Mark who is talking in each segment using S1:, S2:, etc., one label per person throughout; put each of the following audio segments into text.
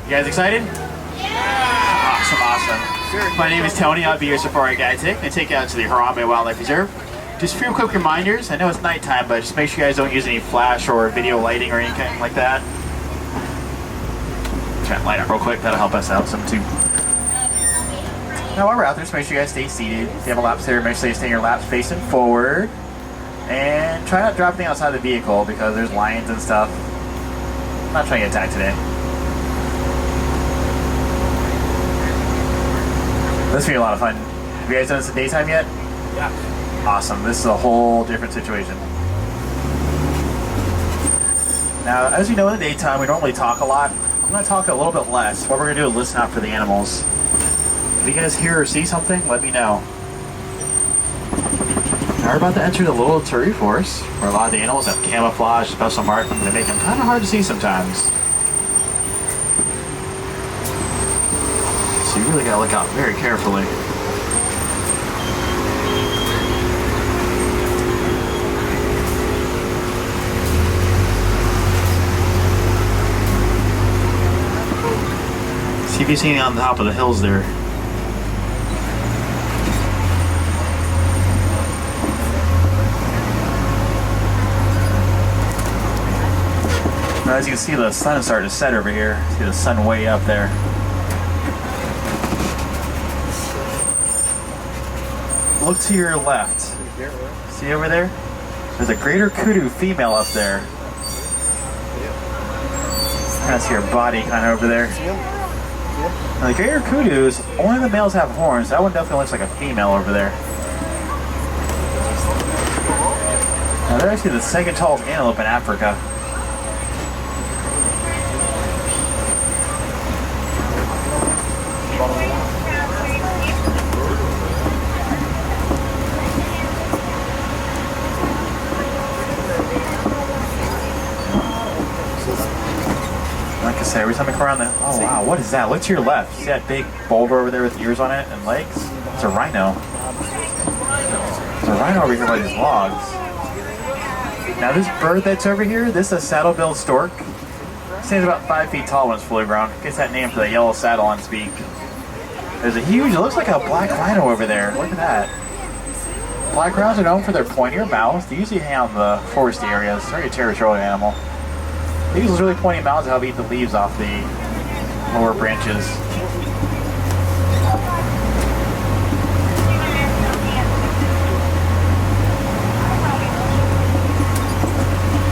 S1: You guys excited? Yeah! Awesome. Sure. My name is Tony. I'll be your safari guide today. I'm going to take you out to the Harambe Wildlife Reserve. Just a few quick reminders. I know it's nighttime, but just make sure you guys don't use any flash or video lighting or anything like that. Try and light up real quick. That'll help us out some too. Now while we're out there, just make sure you guys stay seated. If you have a lap there, make sure you stay in your laps facing forward. And try not to drop anything outside the vehicle because there's lions and stuff. I'm not trying to get attacked today. This will be a lot of fun. Have you guys done this in daytime yet? Yeah. Awesome. This is a whole different situation. Now, as you know, in the daytime, we normally talk a lot. I'm going to talk a little bit less. What we're going to do is listen out for the animals. If you guys hear or see something, let me know. Now we're about to enter the little Turi Forest, where a lot of the animals have camouflage, special marking that make them kind of hard to see sometimes. So you really gotta look out very carefully. See if you see anything on the top of the hills there. Now, as you can see, the sun is starting to set over here. See the sun way up there. Look to your left. See over there? There's a greater kudu female up there. Kind of see her body kind of over there. Now, the greater kudus, only the males have horns. That one definitely looks like a female over there. Now, they're actually the second tallest antelope in Africa. Like I say, every time I come around the... Oh wow, what is that? Look to your left. See that big boulder over there with ears on it and legs? It's a rhino. There's a rhino over here by these logs. Now this bird that's over here, this is a saddle-billed stork. It stands about 5 feet tall when it's fully grown. Gets that name for the yellow saddle on its beak. There's a huge, it looks like a black rhino over there. Look at that. Black rhinos are known for their pointier mouths. They usually hang out in the forest areas. It's a very territorial animal. They use those really pointy mouths to help eat the leaves off the lower branches.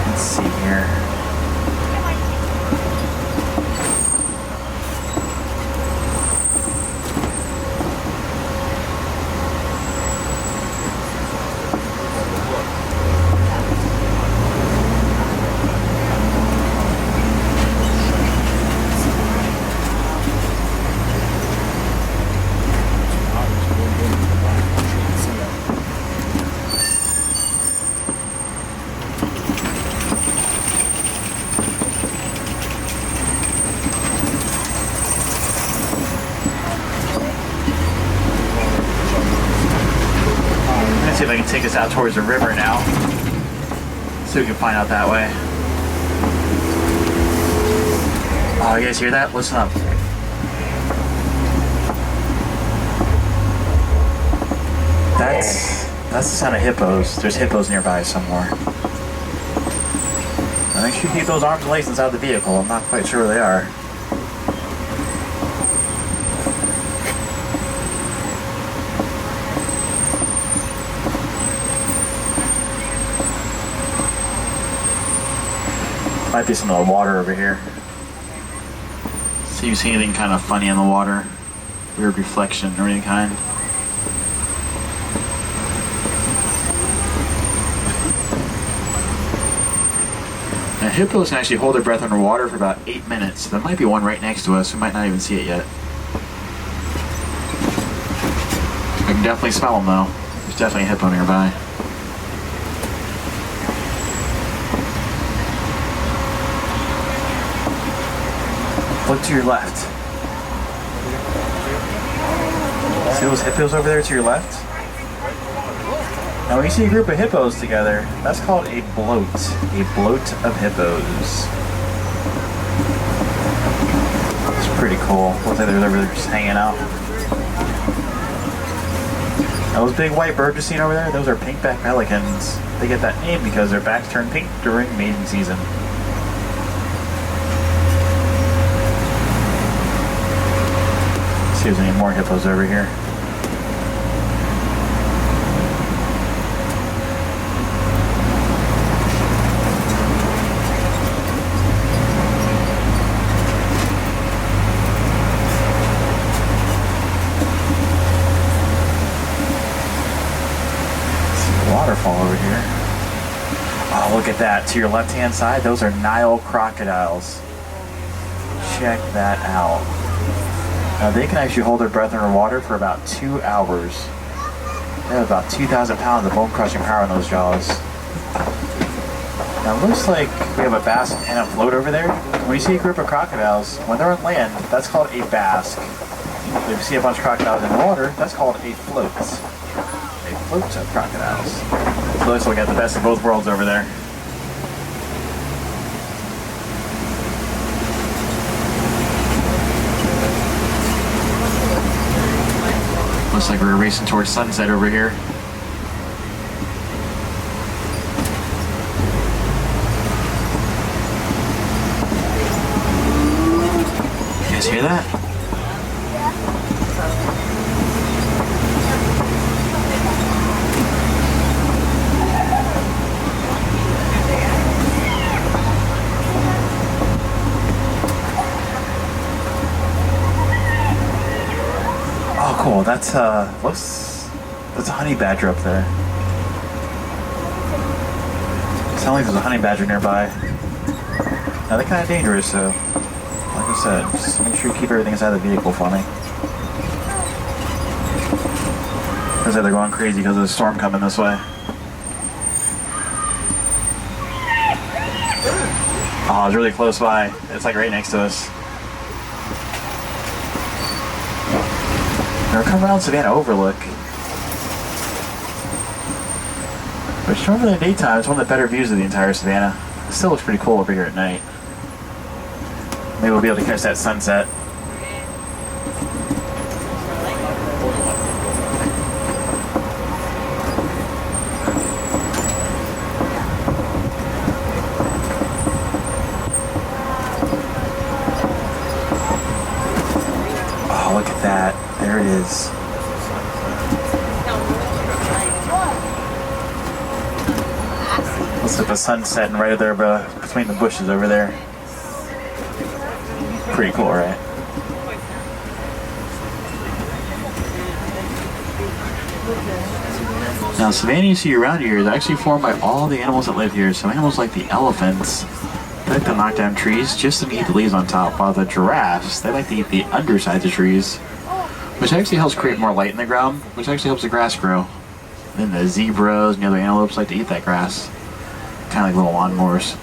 S1: Let's see here. See if I can take us out towards the river now. So we can find out that way. Oh, you guys hear that? Listen up. That's the sound of hippos. There's hippos nearby somewhere. I think you keep those arms and legs inside the vehicle. I'm not quite sure where they are. Might be some of the water over here. See if you see anything kind of funny in the water. Weird reflection or any kind. Now hippos can actually hold their breath underwater for about 8 minutes. There might be one right next to us. We might not even see it yet. I can definitely smell them though. There's definitely a hippo nearby. Look to your left. See those hippos over there to your left? Now when you see a group of hippos together, that's called a bloat. A bloat of hippos. cool. Looks like they're just hanging out. Those big white birds you're seeing over there, those are pink-backed pelicans. They get that name because their backs turn pink during mating season. Let's see if there's any more hippos over here. Waterfall over here. Oh, look at that. To your left-hand side, those are Nile crocodiles. Check that out. Now, they can actually hold their breath underwater for about 2 hours. They have about 2,000 pounds of bone-crushing power in those jaws. Now, it looks like we have a bass and a float over there. When you see a group of crocodiles, when they're on land, that's called a bask. If you see a bunch of crocodiles in the water, that's called a float. Floats of crocodiles. So looks like we got the best of both worlds over there. Looks like we're racing towards sunset over here. You guys hear that? Cool, that's a honey badger up there. It sounds like there's a honey badger nearby. Now they're kind of dangerous, so like I said, just make sure you keep everything inside the vehicle for me. Looks like they're going crazy because of the storm coming this way. Oh, it's really close by. It's like right next to us. We're coming around Savannah Overlook. Which normally in the daytime is one of the better views of the entire Savannah. It still looks pretty cool over here at night. Maybe we'll be able to catch that sunset. Oh, look at that. There it is. Looks like the sun's setting right there between the bushes over there. Pretty cool, right? Now, Savannah you see around here is actually formed by all the animals that live here. So animals like the elephants, they like to knock down trees just to eat the leaves on top, while the giraffes, they like to eat the undersides of trees, which actually helps create more light in the ground, which actually helps the grass grow. Then the zebras and the other antelopes like to eat that grass. Kind of like little lawnmowers.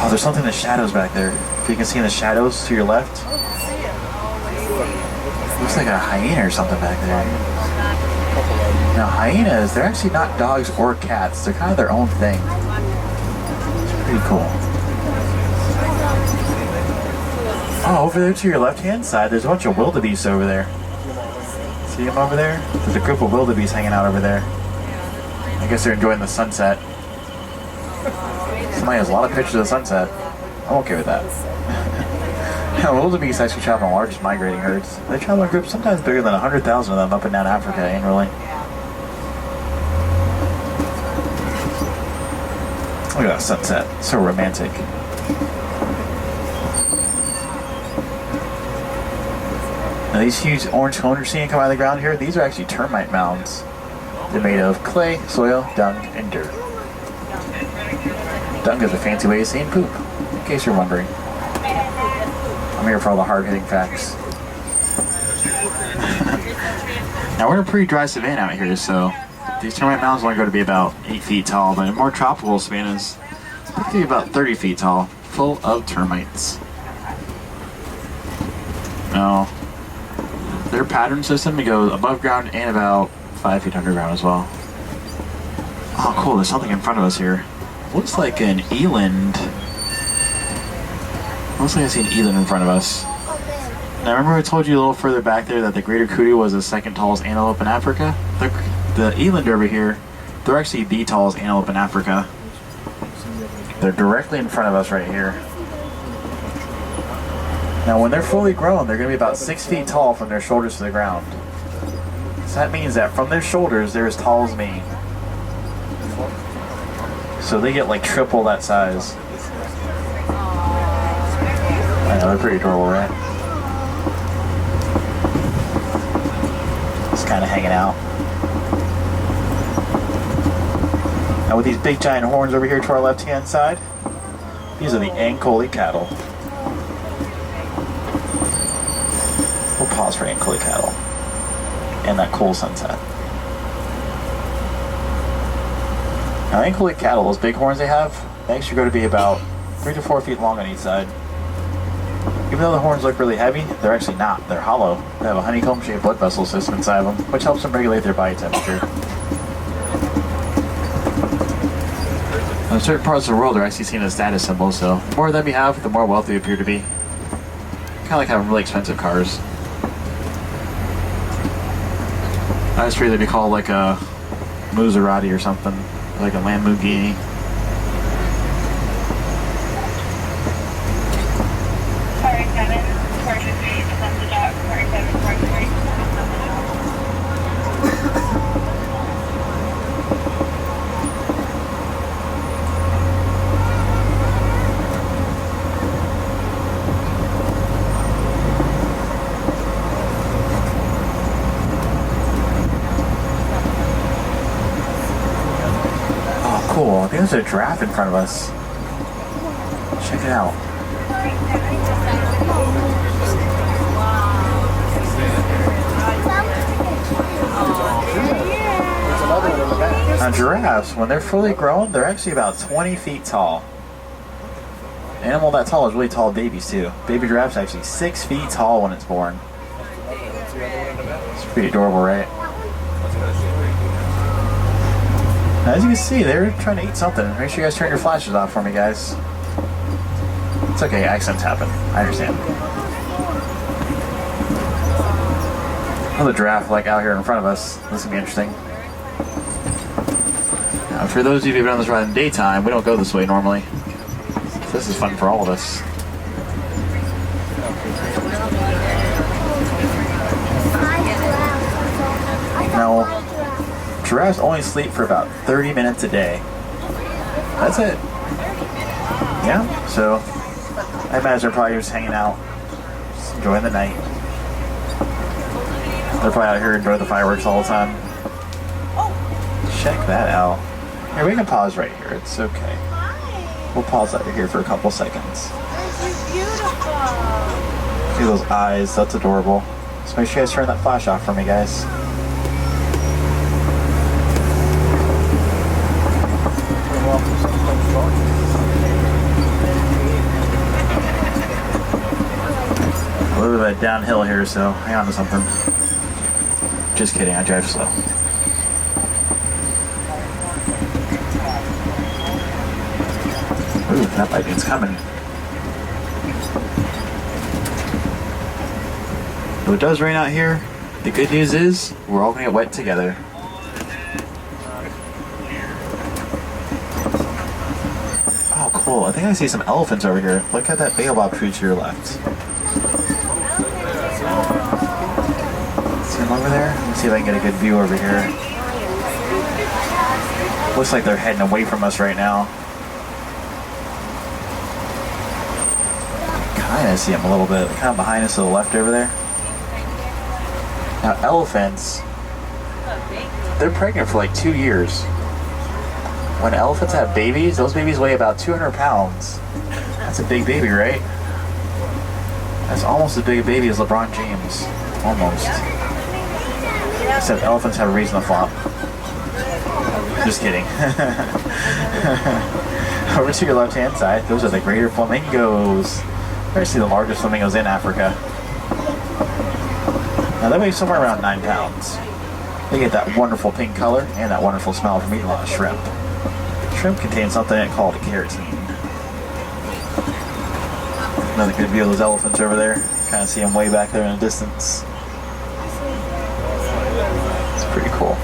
S1: Oh, there's something in the shadows back there. If you can see in the shadows to your left. Looks like a hyena or something back there. Now hyenas, they're actually not dogs or cats. They're kind of their own thing. It's pretty cool. Oh, over there to your left-hand side, there's a bunch of wildebeest over there. See them over there? There's a group of wildebeest hanging out over there. I guess they're enjoying the sunset. Somebody has a lot of pictures of the sunset. I'm okay with that. Yeah, wildebeest actually travel in largest migrating herds. They travel in groups sometimes bigger than 100,000 of them up and down Africa annually. Look at that sunset. So romantic. Now these huge orange cones you're seeing come out of the ground here, these are actually termite mounds. They're made of clay, soil, dung, and dirt. Dung is a fancy way of saying poop, in case you're wondering. I'm here for all the hard-hitting facts. Now we're in a pretty dry savanna out here, so these termite mounds only go to be about 8 feet tall, but in more tropical savannas, they can be about 30 feet tall, full of termites. Now, their pattern system, it goes above ground and about 5 feet underground as well. Oh cool, there's something in front of us here. Looks like an eland. Looks like I see an eland in front of us. Now remember I told you a little further back there that the greater kudu was the second tallest antelope in Africa? The eland over here, they're actually the tallest antelope in Africa. They're directly in front of us right here. Now when they're fully grown, they're going to be about 6 feet tall from their shoulders to the ground. So that means that from their shoulders, they're as tall as me. So they get like triple that size. I know, they're pretty adorable, right? Just kind of hanging out. Now with these big giant horns over here to our left hand side, these are the Ankole cattle. We'll pause for Ankole cattle and that cool sunset. Now Ankole cattle, those big horns they have, they actually go to be about 3 to 4 feet long on each side. Even though the horns look really heavy, they're actually not. They're hollow. They have a honeycomb-shaped blood vessel system inside of them, which helps them regulate their body temperature. In certain parts of the world, they're actually seen as status symbols, so the more of them you have, the more wealthy you appear to be. Kind of like having really expensive cars. I was afraid they'd be called like a Maserati or something, like a Lamborghini. Cool. I think there's a giraffe in front of us. Check it out. Now giraffes, when they're fully grown, they're actually about 20 feet tall. An animal that tall is really tall babies too. Baby giraffe's actually 6 feet tall when it's born. It's pretty adorable, right? Now, as you can see, they're trying to eat something. Make sure you guys turn your flashes off for me, guys. It's okay, accidents happen. I understand. Another giraffe like out here in front of us. This is going to be interesting. Now, for those of you who've been on this ride in the daytime, we don't go this way normally. So this is fun for all of us. Now, giraffes only sleep for about 30 minutes a day. That's it. Yeah, so I imagine they're probably just hanging out, just enjoying the night. They're probably out here enjoying the fireworks all the time. Check that out. Here, we can pause right here. It's okay. We'll pause that right here for a couple seconds. See those eyes? That's adorable. So make sure you guys turn that flash off for me, guys. A little bit of downhill here, so hang on to something. Just kidding, I drive slow. Ooh, that lightning's coming. Though it does rain out here, the good news is we're all gonna get wet together. Oh, cool. I think I see some elephants over here. Look at that baobab tree to your left. See them over there? Let me see if I can get a good view over here. Looks like they're heading away from us right now. Kinda see them a little bit. They're kind of behind us to the left over there. Now elephants, they're pregnant for like 2 years. When elephants have babies, those babies weigh about 200 pounds. That's a big baby, right? That's almost as big a baby as LeBron James. Almost. Except elephants have a reason to flop. Just kidding. Over to your left-hand side, those are the greater flamingos. Actually the largest flamingos in Africa. Now they weigh somewhere around 9 pounds. They get that wonderful pink color and that wonderful smell from eating a lot of shrimp. Shrimp contains something called carotene. Another good view of those elephants over there. Kind of see them way back there in the distance. It's pretty cool.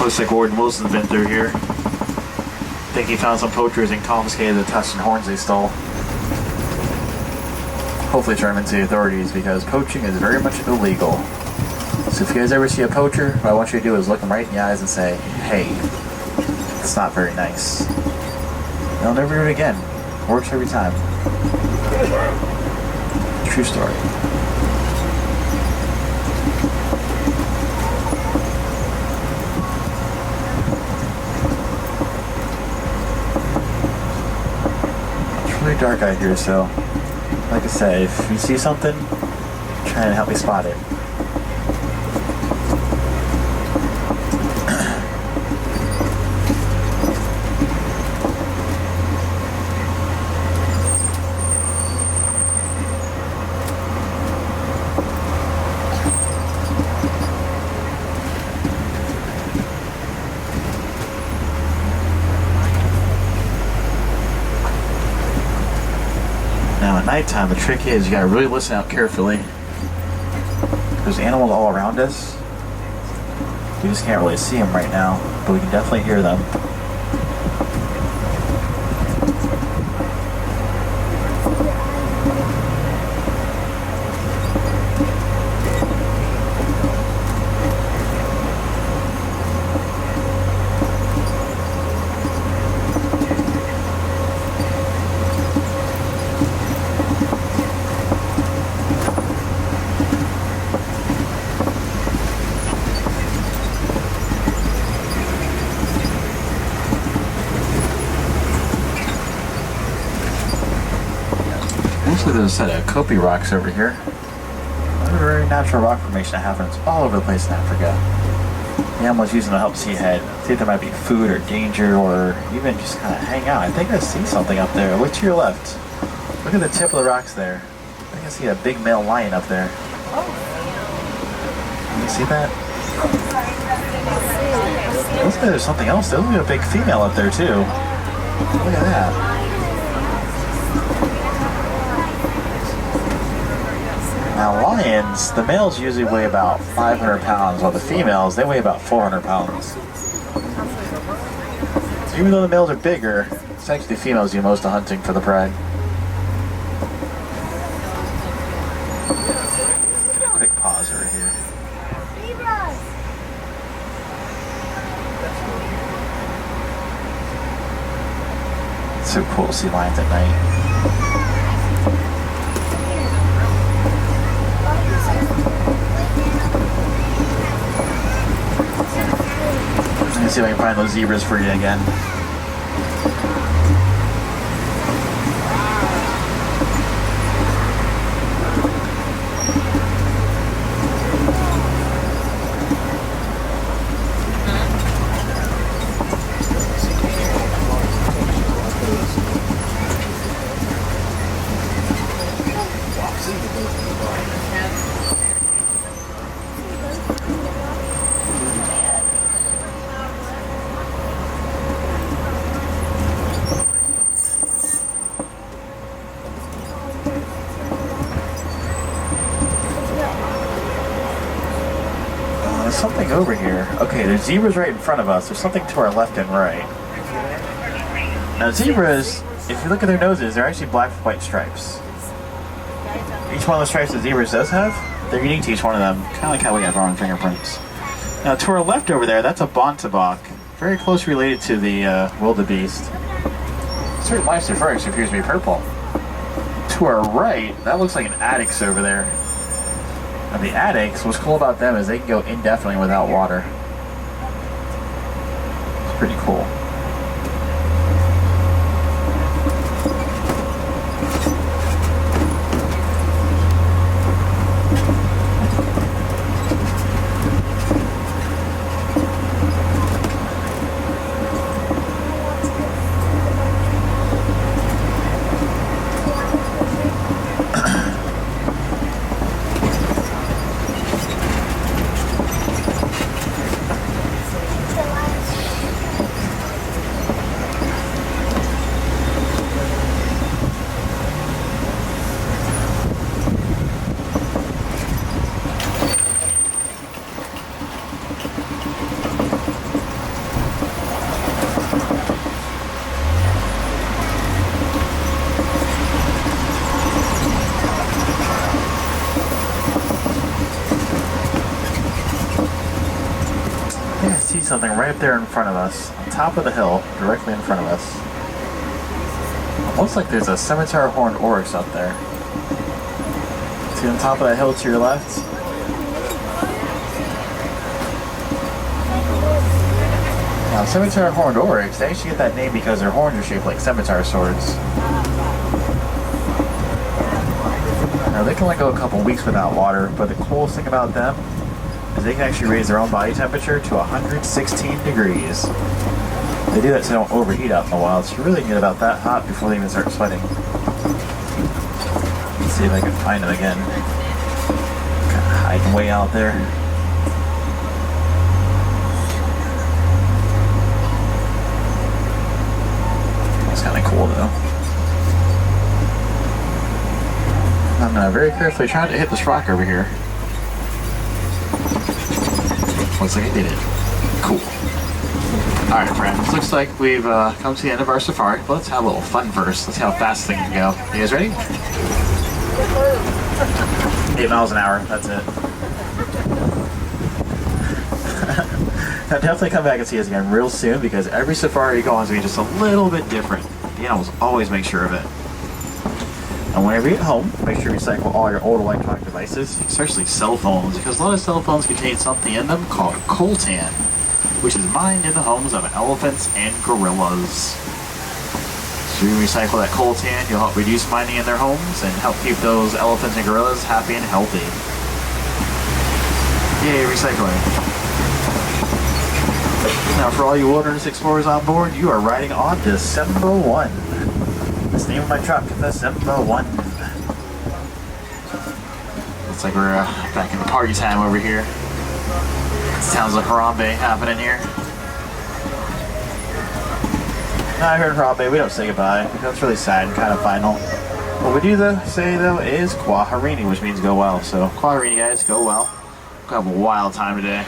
S1: Looks like Gordon Wilson's been through here. I think he found some poachers and confiscated the tusks and horns they stole. Hopefully turn them into the authorities because poaching is very much illegal. So if you guys ever see a poacher, what I want you to do is look them right in the eyes and say, hey, it's not very nice. They'll never do it again. Works every time. True story. Really dark out here, so like I said, if you see something, try and help me spot it. Now at nighttime, the trick is you gotta really listen out carefully. There's animals all around us. We just can't really see them right now, but we can definitely hear them. There's a set of Kopi rocks over here. A very natural rock formation that happens all over the place in Africa. The animals use them to help see ahead. See if there might be food or danger or even just kind of hang out. I think I see something up there. Look to your left. Look at the tip of the rocks there. I think I see a big male lion up there. Can you see that? Looks like there's something else. There's a big female up there too. Look at that. Now lions, the males usually weigh about 500 pounds, while the females, they weigh about 400 pounds. So even though the males are bigger, it's actually the females do most of the hunting for the prey. Get a quick pause over here. It's so cool to see lions at night. Let me see if I can find those zebras for you again. Something over here. Okay, there's zebras right in front of us. There's something to our left and right. Now zebras, if you look at their noses, they're actually black with white stripes. Each one of the stripes that zebras does have, they're unique to each one of them. Kind of like how we have our own fingerprints. Now to our left over there, that's a bontebok. very closely related to the wildebeest. Certain life safaris appears to be purple. To our right, that looks like an addax over there. And the addax, what's cool about them is they can go indefinitely without water. It's pretty cool. Something right up there in front of us, on top of the hill, directly in front of us. Looks like there's a scimitar horned oryx up there. See on top of that hill to your left? Now, scimitar horned oryx, they actually get that name because their horns are shaped like scimitar swords. Now, they can only go a couple weeks without water, but the coolest thing about them is they can actually raise their own body temperature to 116 degrees. They do that so they don't overheat out in the wild, so you really can get about that hot before they even start sweating. Let's see if I can find them again. Kind of hiding way out there. That's kind of cool though. I'm very carefully trying to hit this rock over here. Looks like I did it. Cool. Alright friends, looks like we've come to the end of our safari, but let's have a little fun first. Let's see how fast things can go. You guys ready? 8 miles an hour, that's it. Now definitely come back and see us again real soon because every safari you go on is going to be just a little bit different. The animals always make sure of it. And whenever you get home, make sure you recycle all your old electronic devices, especially cell phones, because a lot of cell phones contain something in them called coltan, which is mined in the homes of elephants and gorillas. So you recycle that coltan, you'll help reduce mining in their homes and help keep those elephants and gorillas happy and healthy. Yay, recycling. Now for all you wilderness explorers on board, you are riding on December 1. That's the name of my truck, December 1. Looks like we're back in the party time over here. Sounds like Harambe happening here. Now here in Harambe, we don't say goodbye because it's really sad and kind of final. What we do say though is Kwaharini, which means go well. So Kwaharini guys, go well. We'll have a wild time today.